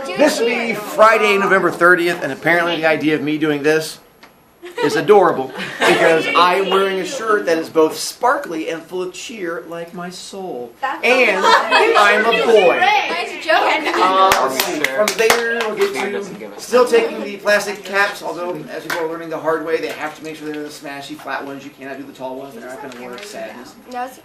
This will be Friday, November 30th, and apparently the idea of me doing this is adorable because I am wearing a shirt that is both sparkly and full of cheer like my soul. And I'm a boy. Nice joke. From there, we'll get to still taking the plastic caps, although as people are learning the hard way, they have to make sure they're the smashy flat ones. You cannot do the tall ones. They're not going to work. Sadness.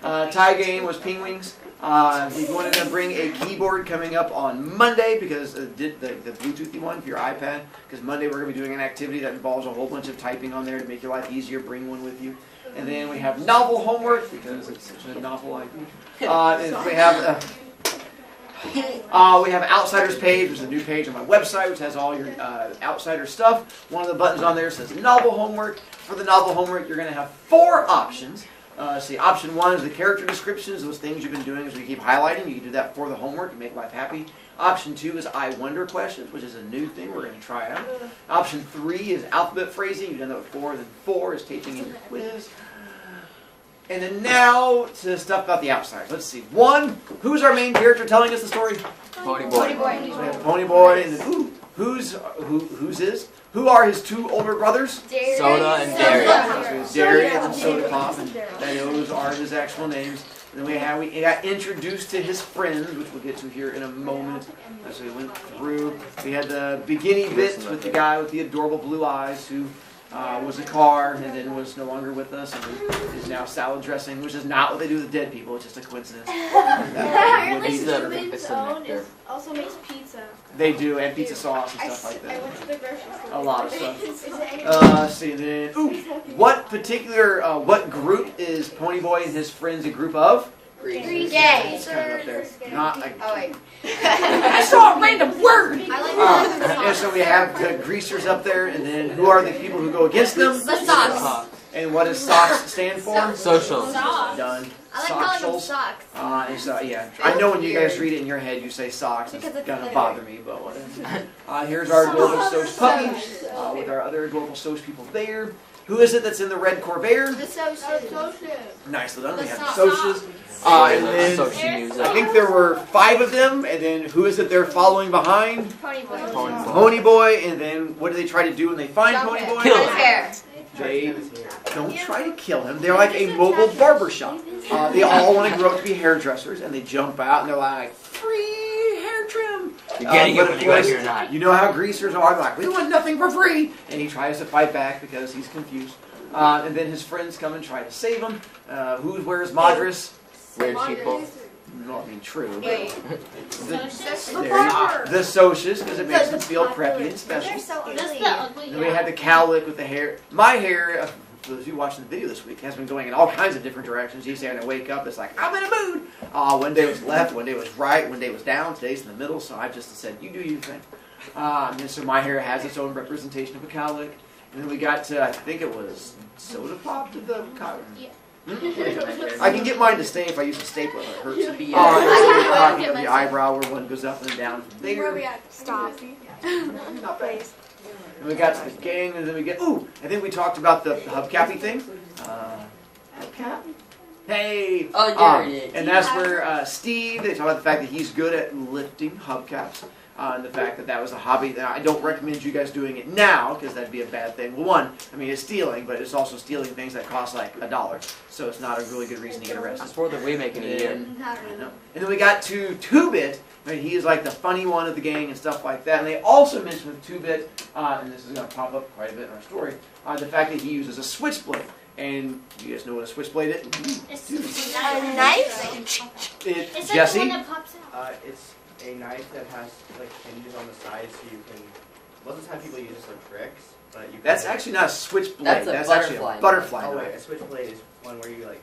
Tie game was penguins. We wanted to bring a keyboard coming up on Monday because the Bluetoothy one for your iPad. Because Monday we're going to be doing an activity that involves a whole bunch of typing on there to make your life easier. Bring one with you. And then we have novel homework because it's such a novel idea. And we have Outsiders page, which is a new page on my website, which has all your Outsider stuff. One of the buttons on there says novel homework. For the novel homework, you're going to have 4 options. See, option 1 is the character descriptions, those things you've been doing as we keep highlighting. You can do that for the homework and make life happy. Option 2 is I wonder questions, which is a new thing we're going to try out. Option 3 is alphabet phrasing. You've done that before. Then 4 is taking in your quiz. And then now to stuff about the Outsiders. Let's see. 1, who's our main character telling us the story? Pony Boy. So we have Pony Boy. And then, who's his? Who are his 2 older brothers? Soda and Darius. So it's Darius and Soda Pop, and those are his actual names. And then we got introduced to his friends, which we'll get to here in a moment. So we went through. We had the beginning bits with the guy with the adorable blue eyes who was a car and then was no longer with us and is now salad dressing, which is not what they do with dead people. It's just a coincidence. Also makes pizza. They do, and pizza sauce and stuff like that. I went to the grocery store. A lot of stuff. See then. What group is Pony Boy and his friends a group of? Grease. It's kind of up there. I saw a random word. And so we have the greasers up there, and then who are the people who go against them? The socks. And what does socks stand for? Social. Done. I like calling them socks. Yeah, I know when you guys read it in your head, you say socks. It's gonna bother me, but whatever. Here's our adorable Soch puppy with our other adorable Soch people there. Who is it that's in the red Corvair? The Soches. Nicely done. We have the Soches. And then I think there were 5 of them. And then who is it they're following behind? Pony Boy. Pony Boy. And then what do they try to do when they find Pony Boy? Kill him. They don't try to kill him. They're like a mobile barbershop. They all want to grow up to be hairdressers, and they jump out and they're like, free hair trim. You're getting it when you guys are not. You know how greasers are. They're like, we want nothing for free. And he tries to fight back because he's confused. And then his friends come and try to save him. Where's Madras? Weird people. No, I mean true. The Soches, because it makes them feel preppy and special. Then we had the cowlick with the hair. My hair, for those of you watching the video this week, has been going in all kinds of different directions. Usually when I wake up, it's like, I'm in a mood. One day was left, one day was right, one day was down, today's in the middle, so I just said, you do your thing. And so my hair has its own representation of a cowlick. And then we got to, I think it was Soda Pop to the cowlick. Yeah. I can get mine to stay if I use a stapler. It hurts. Of the eyebrow where one goes up and down from there. Stop. And we got to the gang, and then we get. I think we talked about the hubcappy thing. Hubcap? Hey! And that's where Steve, they talk about the fact that he's good at lifting hubcaps. And the fact that was a hobby. That I don't recommend you guys doing it now, because that'd be a bad thing. Well, one, I mean, it's stealing, but it's also stealing things that cost like $1. So it's not a really good reason to get arrested. That's more than we make in a year. I know. And then we got to 2-Bit. Right, he is like the funny one of the gang and stuff like that. And they also mentioned with 2-Bit, and this is going to pop up quite a bit in our story, the fact that he uses a switchblade. And you guys know what a switchblade is? It's a knife? It's Jesse? Like it's a knife that has like hinges on the side, so you can. Most of the time, people use it for tricks, but you. That's actually not a switchblade. That's actually a butterfly. Oh wait, a switchblade is one where you like.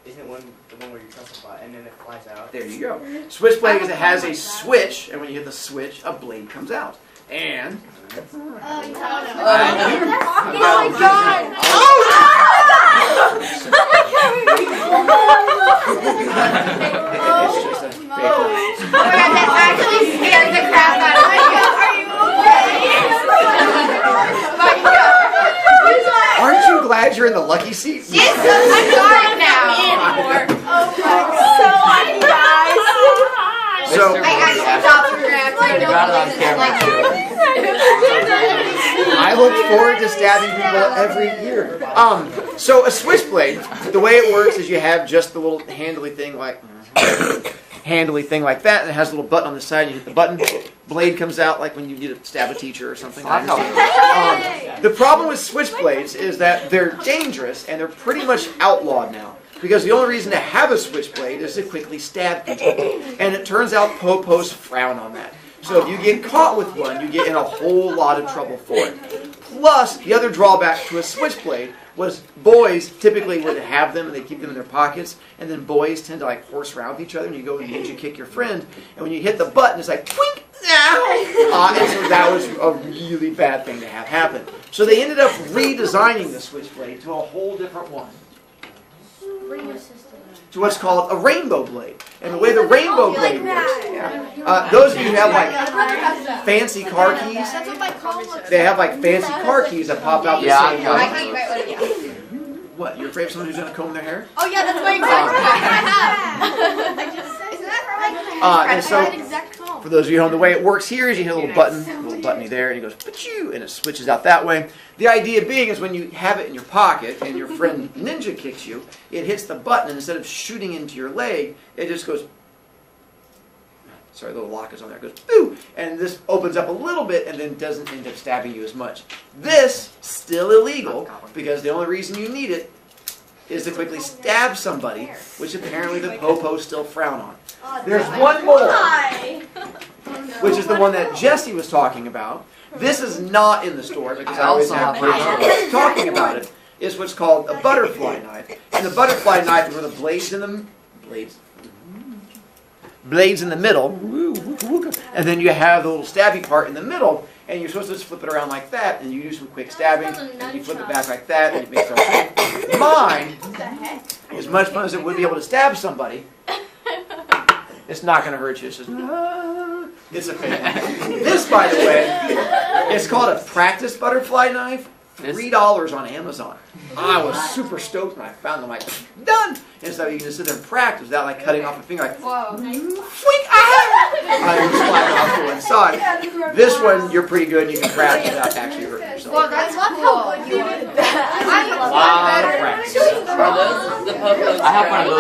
Isn't the one where you press a button and then it flies out? There you go. Switchblade is it has a switch, and when you hit the switch, a blade comes out. And. Oh my god! It's just a fake one. That actually scared the crap out of me. Are you okay? Aren't you glad you're in the lucky seat? Yes, I'm sorry now. So So I actually stopped for grabs. got it on camera too. I look forward to stabbing people every year. So a switchblade, the way it works is you have just the little handly thing like that, and it has a little button on the side. You hit the button, blade comes out like when you need to stab a teacher or something. The problem with switchblades is that they're dangerous and they're pretty much outlawed now. Because the only reason to have a switchblade is to quickly stab people. And it turns out popos frown on that. So if you get caught with one, you get in a whole lot of trouble for it. Plus, the other drawback to a switchblade was boys typically would have them and they keep them in their pockets, and then boys tend to like horse around with each other, and you go and ninja kick your friend, and when you hit the button, it's like twink, and so that was a really bad thing to have happen. So they ended up redesigning the switchblade to a whole different one. To what's called a rainbow blade. And the way the rainbow blade works, those of you who have like fancy car keys, they have like fancy car keys that pop out the same way. What, you're afraid of someone who's going to comb their hair? Oh yeah, that's my exact and so, for those of you who know, the way it works here is you hit a little buttony there, and it goes, pachoo, and it switches out that way. The idea being is when you have it in your pocket and your friend ninja kicks you, it hits the button, and instead of shooting into your leg, it just goes, sorry, the little lock is on there, it goes, boo, and this opens up a little bit and then doesn't end up stabbing you as much. This, still illegal, because the only reason you need it is to quickly stab somebody, which apparently the popos still frown on. There's one more, which is the one that Jesse was talking about. This is not in the store because I always have people talking about it. It's what's called a butterfly knife. And the butterfly knife is where the blades in the middle, and then you have the little stabby part in the middle, and you're supposed to just flip it around like that, and you do some quick stabbing, and you flip it back like that, and it makes it all. Mine, as much fun as it would be able to stab somebody, it's not going to hurt you. It's just, it's a pain. This, by the way, is called a practice butterfly knife. $3 on Amazon. I was super stoked when I found them. Like, done! And so you can just sit there and practice without like cutting off a finger. Like, flick! I was sliding off to one side. This one, you're pretty good. And you can practice without actually hurting yourself. Well, that's cool. You did that. A lot of practice. Are those the popos? I have one of those.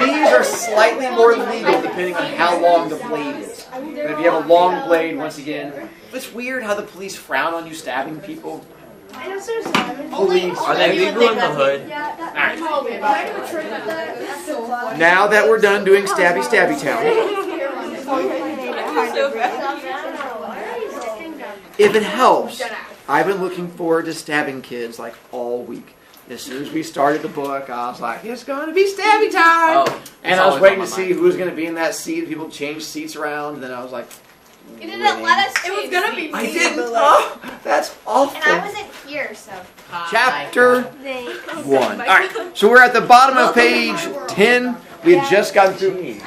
These are slightly more legal depending on how long the blade is. But if you have a long blade, once again, it's weird how the police frown on you stabbing people. Police. Are they legal in the hood? Now that we're done doing Stabby Town, if it helps, I've been looking forward to stabbing kids like all week. As soon as we started the book, I was like, it's going to be Stabby time! Oh, and I was waiting to see who was going to be in that seat. People changed seats around, and then I was like, You didn't let us. It was gonna be. I didn't. Oh, that's awful. And I wasn't here, so. Chapter 1. All right, so we're at the bottom of page 10. We had just gotten through.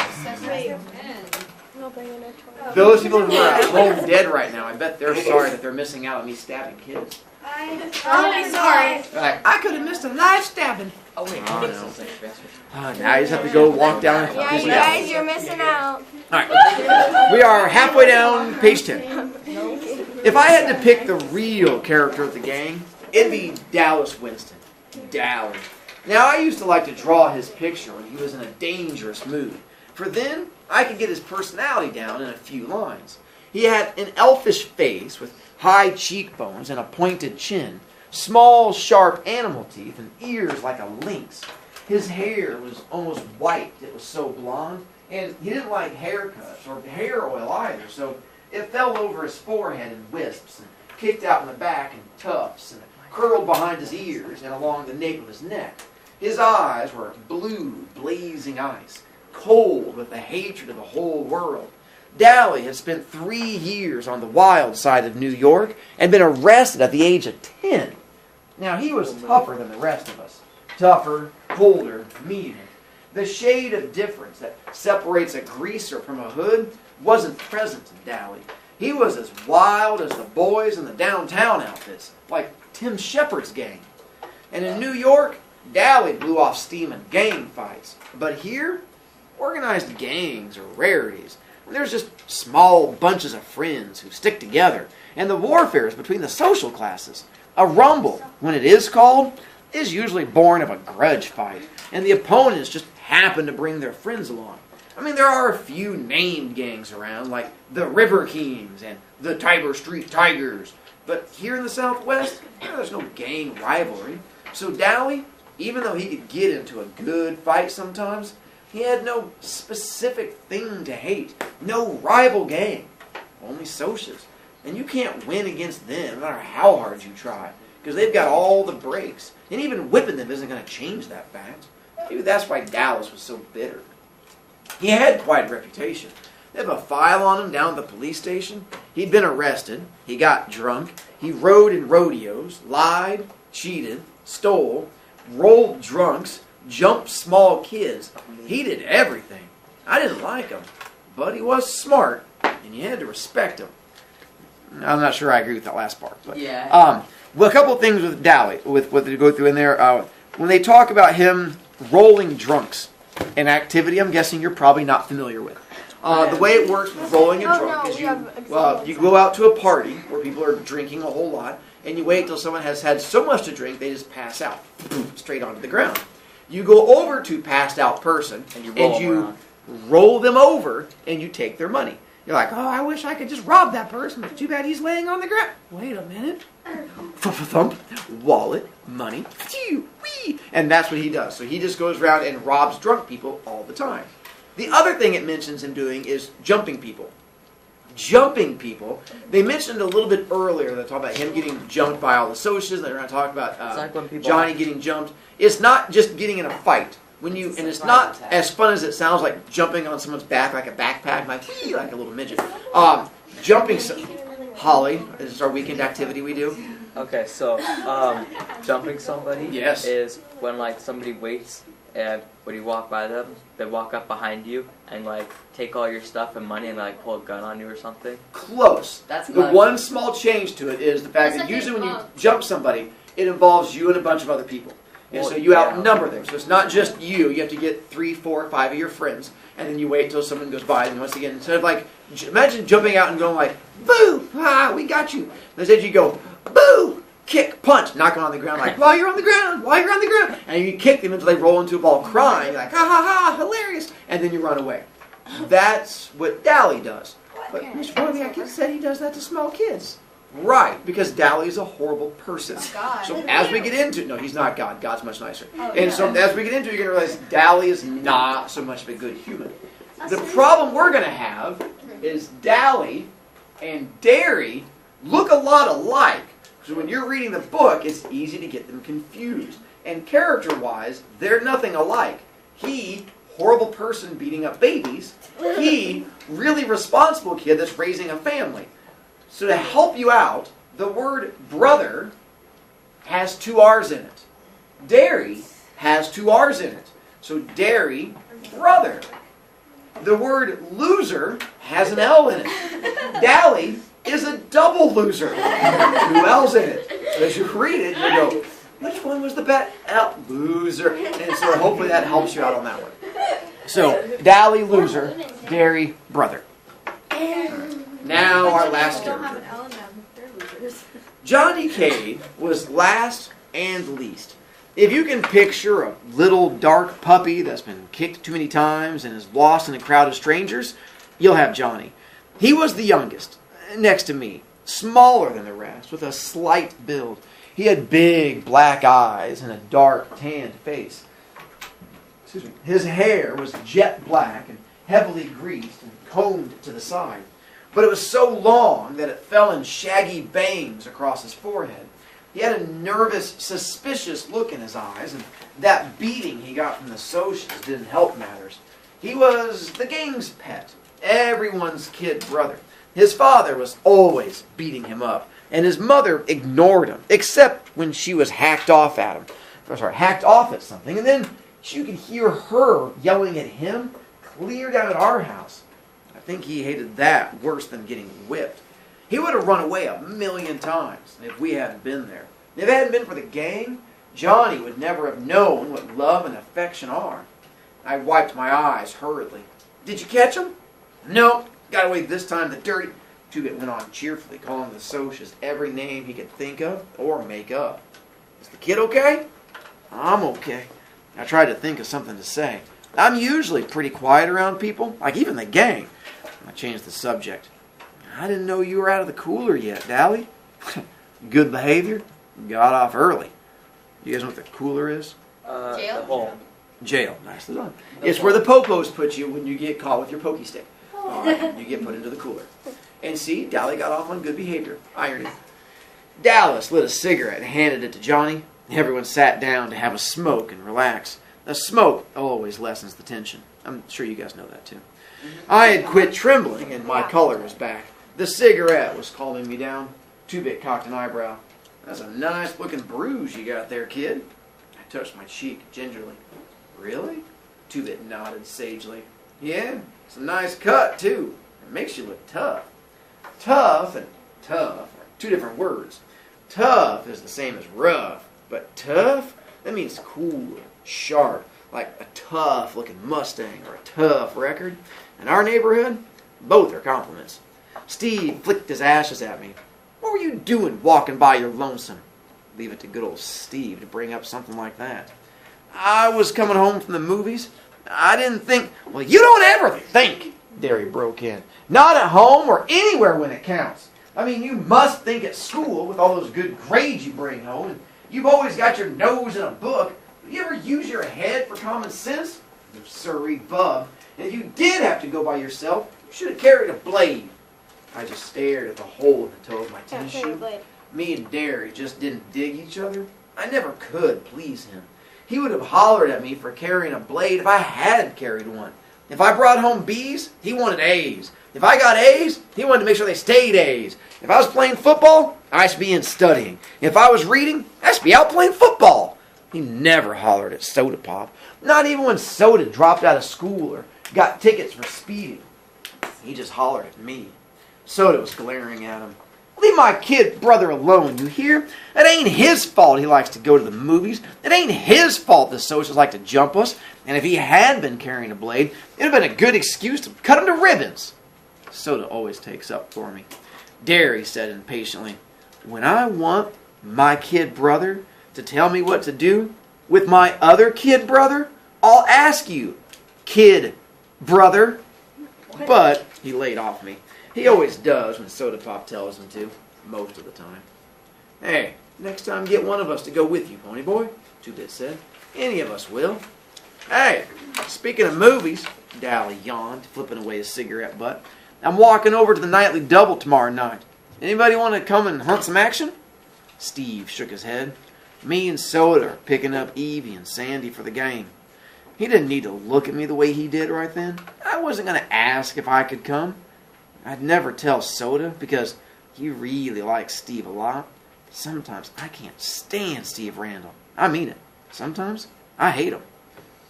Those people who are at home dead right now, I bet they're sorry that they're missing out on me stabbing kids. I'm sorry. Like, I could have missed a live stabbing. Oh, wait. Oh, no. Now you just have to go walk down. Yeah, you guys, you're missing out. All right, we are halfway down page 10. If I had to pick the real character of the gang, it'd be Dallas Winston. Dallas. Now, I used to like to draw his picture when he was in a dangerous mood, for then I could get his personality down in a few lines. He had an elfish face with high cheekbones and a pointed chin, small, sharp animal teeth, and ears like a lynx. His hair was almost white. It was so blonde. And he didn't like haircuts or hair oil either, so it fell over his forehead in wisps and kicked out in the back in tufts and curled behind his ears and along the nape of his neck. His eyes were blue, blazing eyes, cold with the hatred of the whole world. Dally had spent 3 years on the wild side of New York and been arrested at the age of 10. Now, he was tougher than the rest of us. Tougher, colder, meaner. The shade of difference that separates a greaser from a hood wasn't present in Dally. He was as wild as the boys in the downtown outfits, like Tim Shepard's gang. And in New York, Dally blew off steam in gang fights. But here, organized gangs are rarities. There's just small bunches of friends who stick together, and the warfare is between the social classes. A rumble, when it is called, is usually born of a grudge fight, and the opponents just happen to bring their friends along. I mean, there are a few named gangs around, like the River Kings and the Tiber Street Tigers, but here in the Southwest, there's no gang rivalry. So Dowie, even though he could get into a good fight sometimes, he had no specific thing to hate, no rival gang, only socias. And you can't win against them, no matter how hard you try, because they've got all the breaks. And even whipping them isn't going to change that fact. Maybe that's why Dallas was so bitter. He had quite a reputation. They have a file on him down at the police station. He'd been arrested. He got drunk. He rode in rodeos, lied, cheated, stole, rolled drunks, jumped small kids. He did everything. I didn't like him, but he was smart, and you had to respect him. I'm not sure I agree with that last part. But, yeah. Well, a couple of things with Dowie, with what they go through in there. When they talk about him rolling drunks, an activity I'm guessing you're probably not familiar with. The way it works with rolling a drunk is you go out to a party where people are drinking a whole lot, and you wait till someone has had so much to drink they just pass out, straight onto the ground. You go over to passed out person, and you roll them over, and you take their money. You're like, oh, I wish I could just rob that person. Too bad he's laying on the ground. Wait a minute. Thump, wallet, money, and that's what he does. So he just goes around and robs drunk people all the time. The other thing it mentions him doing is jumping people. Jumping people. They mentioned a little bit earlier, they talk about him getting jumped by all the socials. They're going to talk about Johnny getting jumped. It's not just getting in a fight. And it's not as fun as it sounds, like jumping on someone's back like a backpack, like a little midget. Jumping. Holly, this is our weekend activity we do. Okay, so jumping somebody is when like somebody waits, and when you walk by them, they walk up behind you and like take all your stuff and money and like pull a gun on you or something. Close. The one small change to it is the fact that usually when you jump somebody, it involves you and a bunch of other people. And so you outnumber them. So it's not just you. You have to get 3, 4, 5 of your friends. And then you wait until someone goes by. And once again, instead of like, imagine jumping out and going like, boo, we got you. Instead you go, boo, kick, punch, knock them on the ground like, while you're on the ground. And you kick them until they roll into a ball crying. Like, ha, ha, ha, hilarious. And then you run away. That's what Dowie does. But Mr. Brovicast said he does that to small kids. Right, because Dowie is a horrible person. God. So as we get into, no, he's not God. God's much nicer. So as we get into it, you're going to realize Dowie is not so much of a good human. The problem we're going to have is Dowie and Derry look a lot alike. So when you're reading the book, it's easy to get them confused. And character-wise, they're nothing alike. He, horrible person beating up babies. He, really responsible kid that's raising a family. So to help you out, the word brother has 2 R's in it. Derry has 2 R's in it. So Derry, brother. The word loser has an L in it. Dowie is a double loser. 2 L's in it. So as you read it, you go, which one was the best? L, loser. And so hopefully that helps you out on that one. So, Dowie, loser. Derry, brother. Now our last character. Johnny Cade was last and least. If you can picture a little dark puppy that's been kicked too many times and is lost in a crowd of strangers, you'll have Johnny. He was the youngest, next to me, smaller than the rest, with a slight build. He had big black eyes and a dark tanned face. Excuse me. His hair was jet black and heavily greased and combed to the side. But it was so long that it fell in shaggy bangs across his forehead. He had a nervous, suspicious look in his eyes, and that beating he got from the socials didn't help matters. He was the gang's pet, everyone's kid brother. His father was always beating him up, and his mother ignored him, except when she was hacked off at something, and then you could hear her yelling at him clear down at our house. I think he hated that worse than getting whipped. He would have run away 1,000,000 times if we hadn't been there. If it hadn't been for the gang, Johnny would never have known what love and affection are. I wiped my eyes hurriedly. Did you catch him? No. Got away this time, the dirty Two-Bit went on cheerfully, calling the socias every name he could think of or make up. Is the kid okay? I'm okay. I tried to think of something to say. I'm usually pretty quiet around people, like even the gang. I changed the subject. I didn't know you were out of the cooler yet, Dally. Good behavior. Got off early. You guys know what the cooler is? Jail? The hole. Jail. Nicely done. It's where the popos put you when you get caught with your pokey stick. You get put into the cooler. And see, Dally got off on good behavior. Irony. Dallas lit a cigarette and handed it to Johnny. Everyone sat down to have a smoke and relax. A smoke always lessens the tension. I'm sure you guys know that too. I had quit trembling and my color was back. The cigarette was calming me down. Two-Bit cocked an eyebrow. That's a nice looking bruise you got there, kid. I touched my cheek gingerly. Really? Two-Bit nodded sagely. Yeah, it's a nice cut too. It makes you look tough. Tough and tough are two different words. Tough is the same as rough, but tough, that means cool, sharp, like a tough looking Mustang or a tough record. In our neighborhood, both are compliments. Steve flicked his ashes at me. What were you doing walking by your lonesome? Leave it to good old Steve to bring up something like that. I was coming home from the movies. I didn't think. Well, you don't ever think, Derry broke in. Not at home or anywhere when it counts. I mean, you must think at school with all those good grades you bring home. And you've always got your nose in a book. You ever use your head for common sense? You sorry bub. And if you did have to go by yourself, you should have carried a blade. I just stared at the hole in the toe of my tennis shoe. Me and Derry just didn't dig each other. I never could please him. He would have hollered at me for carrying a blade if I had carried one. If I brought home B's, he wanted A's. If I got A's, he wanted to make sure they stayed A's. If I was playing football, I should be in studying. If I was reading, I should be out playing football. He never hollered at Soda Pop. Not even when Soda dropped out of school or got tickets for speeding. He just hollered at me. Soda was glaring at him. Leave my kid brother alone, you hear? It ain't his fault he likes to go to the movies. It ain't his fault the socials like to jump us. And if he had been carrying a blade, it would have been a good excuse to cut him to ribbons. Soda always takes up for me. Derry said impatiently, when I want my kid brother to tell me what to do with my other kid brother, I'll ask you, kid brother. But he laid off me. He always does when Soda Pop tells him to, most of the time. Hey, next time get one of us to go with you, Pony Boy, Two-Bit said. Any of us will. Hey, speaking of movies, Dally yawned, flipping away his cigarette butt. I'm walking over to the nightly double tomorrow night. Anybody want to come and hunt some action? Steve shook his head. Me and Soda are picking up Evie and Sandy for the game. He didn't need to look at me the way he did right then. I wasn't going to ask if I could come. I'd never tell Soda because he really likes Steve a lot. Sometimes I can't stand Steve Randall. I mean it. Sometimes I hate him.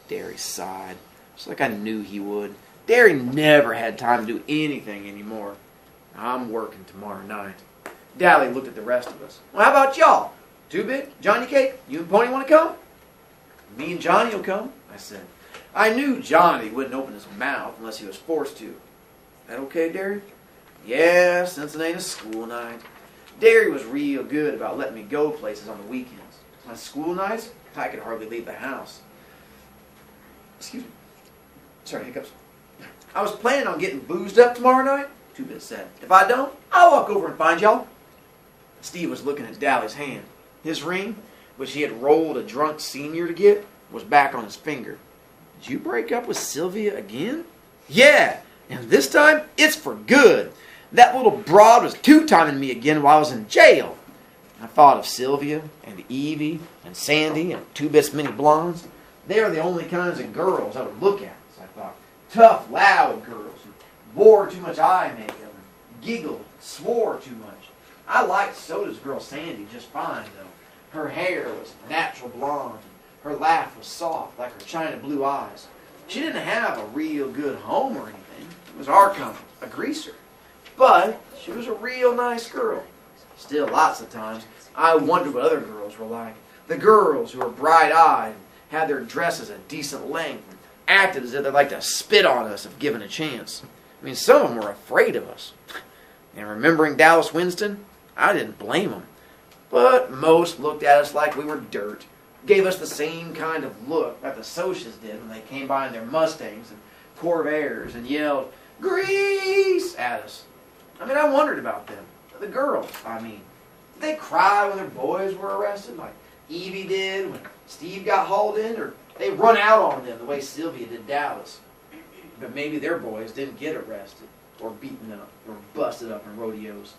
Derry sighed. Just like I knew he would. Derry never had time to do anything anymore. I'm working tomorrow night. Dally looked at the rest of us. Well, how about y'all? Two-Bit, Johnny Cake, you and Pony want to come? Me and Johnny will come, I said. I knew Johnny wouldn't open his mouth unless he was forced to. That okay, Derry? Yeah, since it ain't a school night. Derry was real good about letting me go places on the weekends. On school nights, I could hardly leave the house. Excuse me. Sorry, hiccups. I was planning on getting boozed up tomorrow night, Two-Bit said. If I don't, I'll walk over and find y'all. Steve was looking at Dally's hand. His ring, which he had rolled a drunk senior to get, was back on his finger. Did you break up with Sylvia again? Yeah, and this time, it's for good. That little broad was two-timing me again while I was in jail. I thought of Sylvia and Evie and Sandy and Two-Bit's mini blondes. They are the only kinds of girls I would look at, so I thought. Tough, loud girls who wore too much eye makeup and giggled, swore too much. I liked Soda's girl Sandy just fine, though. Her hair was natural blonde, and her laugh was soft like her china blue eyes. She didn't have a real good home or anything. It was our company, a greaser. But she was a real nice girl. Still, lots of times, I wondered what other girls were like. The girls who were bright-eyed and had their dresses a decent length and acted as if they'd like to spit on us if given a chance. I mean, some of them were afraid of us. And remembering Dallas Winston, I didn't blame them. But most looked at us like we were dirt. Gave us the same kind of look that the Socias did when they came by in their Mustangs and Corvairs and yelled, "Grease!" at us. I mean, I wondered about them. The girls, I mean. Did they cry when their boys were arrested like Evie did when Steve got hauled in? Or they run out on them the way Sylvia did Dallas? But maybe their boys didn't get arrested or beaten up or busted up in rodeos.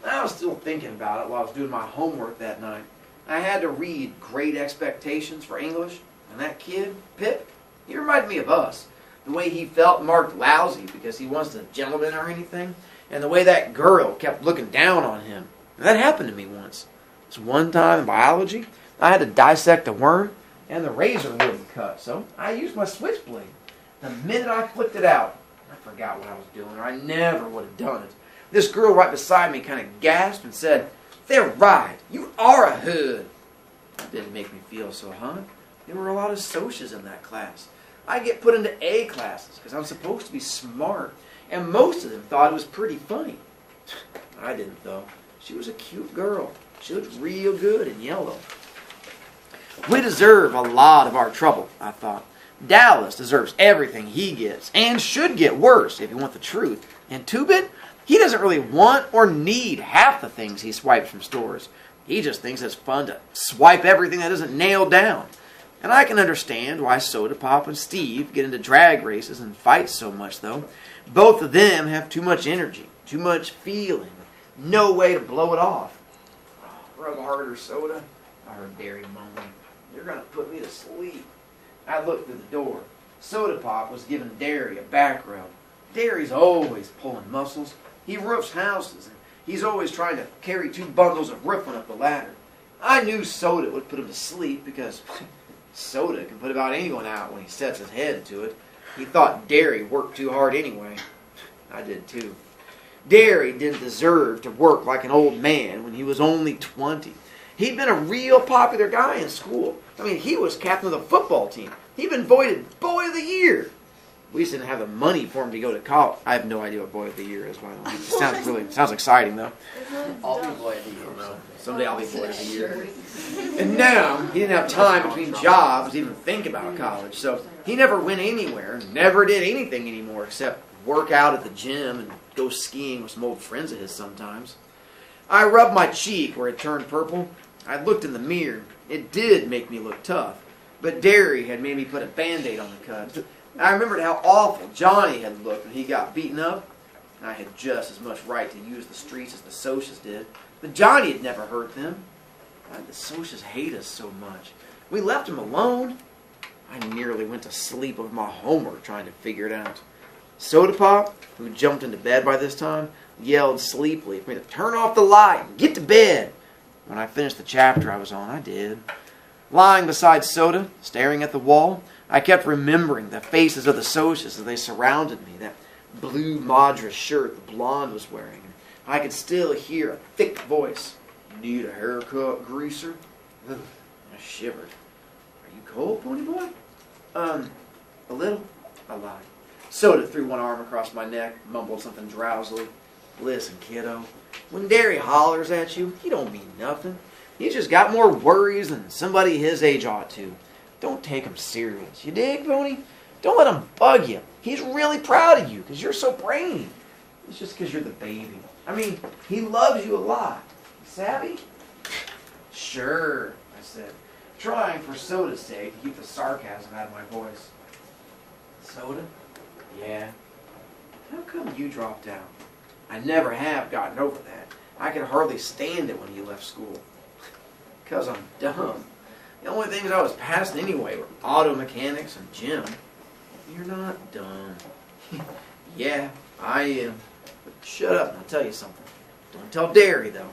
I was still thinking about it while I was doing my homework that night. I had to read Great Expectations for English, and that kid, Pip, he reminded me of us. The way he felt marked lousy because he wasn't a gentleman or anything, and the way that girl kept looking down on him. And that happened to me once. This one time in biology, I had to dissect a worm, and the razor wouldn't cut, so I used my switchblade. The minute I flicked it out, I forgot what I was doing, or I never would have done it. This girl right beside me kind of gasped and said, "They're right. You are a hood." That didn't make me feel so hot. There were a lot of Socias in that class. I get put into A classes because I'm supposed to be smart, and most of them thought it was pretty funny. I didn't, though. She was a cute girl. She looked real good in yellow. We deserve a lot of our trouble, I thought. Dallas deserves everything he gets, and should get worse if you want the truth. And Two-Bit, he doesn't really want or need half the things he swipes from stores. He just thinks it's fun to swipe everything that isn't nailed down. And I can understand why Soda Pop and Steve get into drag races and fights so much, though. Both of them have too much energy, too much feeling, no way to blow it off. Oh, rub harder, Soda, I heard Derry moaning. You're going to put me to sleep. I looked through the door. Soda Pop was giving Derry a back rub. Derry's always pulling muscles. He roofs houses, and he's always trying to carry 2 bundles of roofing up the ladder. I knew Soda would put him to sleep because Soda can put about anyone out when he sets his head to it. He thought Derry worked too hard anyway. I did too. Derry didn't deserve to work like an old man when he was only 20. He'd been a real popular guy in school. I mean, he was captain of the football team. He'd been voted Boy of the Year. We just didn't have the money for him to go to college. I have no idea what Boy of the Year is, by the way. It sounds exciting, though. I'll be Boy of the Year. Someday I'll be Boy of the Year. And now, he didn't have time between jobs to even think about college, so he never went anywhere, never did anything anymore except work out at the gym and go skiing with some old friends of his sometimes. I rubbed my cheek where it turned purple. I looked in the mirror. It did make me look tough, but Derry had made me put a Band-Aid on the cut. I remembered how awful Johnny had looked when he got beaten up. I had just as much right to use the streets as the Socias did, but Johnny had never hurt them. Why did the Socias hate us so much? We left him alone. I nearly went to sleep with my homework trying to figure it out. Soda Pop, who jumped into bed by this time, yelled sleepily for me to turn off the light and get to bed. When I finished the chapter I was on, I did. Lying beside Soda, staring at the wall, I kept remembering the faces of the Socias as they surrounded me, that blue Madras shirt the blonde was wearing. I could still hear a thick voice. "Need a haircut, greaser?" Ugh, I shivered. "Are you cold, pony boy?" A little," I lied. Soda threw one arm across my neck, mumbled something drowsily. "Listen, kiddo, when Derry hollers at you, he don't mean nothing. He's just got more worries than somebody his age ought to. Don't take him serious. You dig, Pony? Don't let him bug you. He's really proud of you because you're so brainy. It's just because you're the baby. I mean, he loves you a lot. Savvy?" "Sure," I said, trying for Soda's sake to keep the sarcasm out of my voice. "Soda? Yeah. How come you dropped out?" I never have gotten over that. I could hardly stand it when you left school. "'Cause I'm dumb. The only things I was passing anyway were auto mechanics and gym." "You're not dumb." "Yeah, I am. But shut up and I'll tell you something. Don't tell Derry, though."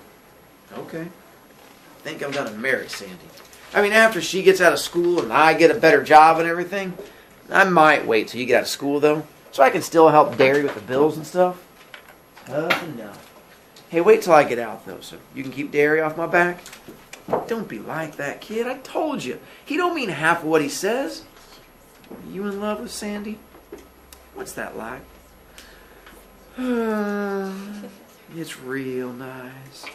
"Okay. I think I'm gonna marry Sandy. I mean, after she gets out of school and I get a better job and everything. I might wait till you get out of school, though, so I can still help Derry with the bills and stuff." Tough enough. "Hey, wait till I get out, though, so you can keep Derry off my back." "Don't be like that, kid. I told you. He don't mean half of what he says." "Are you in love with Sandy?" "What's that like?" It's real nice.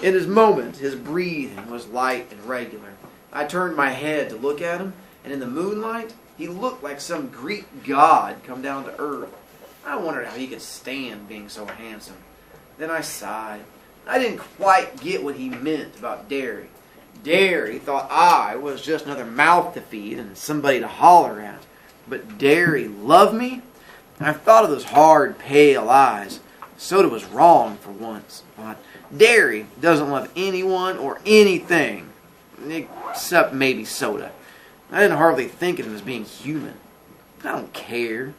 In his moment, his breathing was light and regular. I turned my head to look at him, and in the moonlight, he looked like some Greek god come down to earth. I wondered how he could stand being so handsome. Then I sighed. I didn't quite get what he meant about Derry. Derry thought I was just another mouth to feed and somebody to holler at. But Derry loved me? I thought of those hard, pale eyes. Soda was wrong for once. But Derry doesn't love anyone or anything, except maybe Soda. I didn't hardly think of him as being human. I don't care.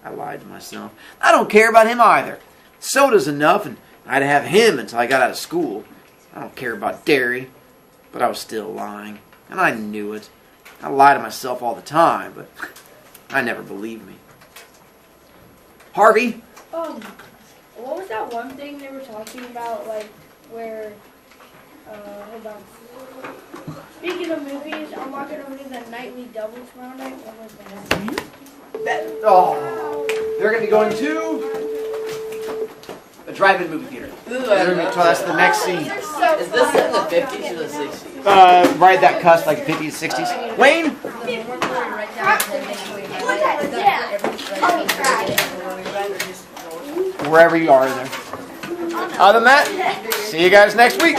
I lied to myself. I don't care about him either. Soda's enough, and I'd have him until I got out of school. I don't care about Derry. But I was still lying, and I knew it. I lie to myself all the time, but I never believed me. Harvey? What was that one thing they were talking about, like, where, hold on. Speaking of movies, I'm walking over to the Nightly Double tomorrow night. What was that? They're going to be going to a drive-in movie theater. That's the next scene. Is this in the 50s or the 60s? Right at that cusp, like 50s, 60s. Wayne? Wherever you are in there. Other than that, see you guys next week.